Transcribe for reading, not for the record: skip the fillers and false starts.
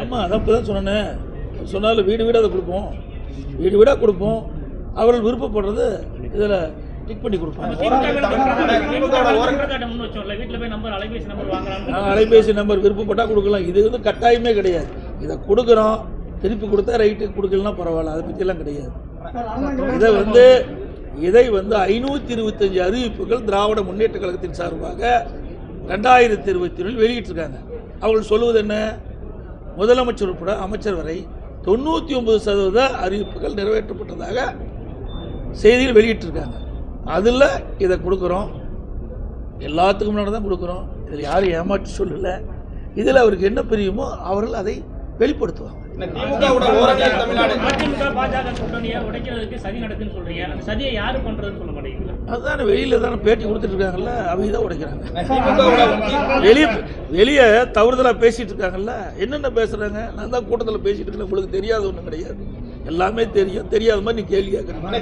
ஆமாம், அதான் இப்போ தான் சொன்னேன். சொன்னாலும் வீடு வீடாக அதை கொடுப்போம், வீடு வீடாக கொடுப்போம். அவர்கள் விருப்பப்படுறது இதில் டிக் பண்ணி கொடுப்போம். அலைபேசி நம்பர் விருப்பப்பட்டால் கொடுக்கலாம். இது வந்து கட்டாயமே கிடையாது. இதை கொடுக்குறோம், திருப்பி கொடுத்தா ரைட்டு, கொடுக்கலாம் பரவாயில்ல, அதை பற்றியெல்லாம் கிடையாது. இதை வந்து 525 அறிவிப்புகள் திராவிட முன்னேற்ற கழகத்தின் சார்பாக 2021 வெளியிட்டிருக்காங்க. அவர்கள் சொல்லுவது என்ன? முதலமைச்சர் உட்பட அமைச்சர் வரை 99% அறிவிப்புகள் நிறைவேற்றப்பட்டதாக செய்தியில் வெளியிட்டிருக்காங்க. அதில் இதை கொடுக்குறோம், எல்லாத்துக்கும் முன்னாடி தான் கொடுக்குறோம். இதில் யாரும் ஏமாற்றி சொல்லலை. இதில் அவருக்கு என்ன பிரியுமோ அவர்கள் அதை வெளிப்படுத்துவாங்க. அதுதானே வெளியில தானே பேட்டி கொடுத்துட்டு இருக்காங்கல்ல, அவங்க தான் உடைக்கிறாங்க. வெளியே தவறுதலாக பேசிட்டு இருக்காங்கல்ல, என்னென்ன பேசுறாங்க? நான் தான் கூட்டத்தில் பேசிட்டு இருக்கேன், உங்களுக்கு தெரியாத ஒன்றும் கிடையாது, எல்லாமே தெரியும். தெரியாத மாதிரி நீ கேள்வி கேட்குறீங்க.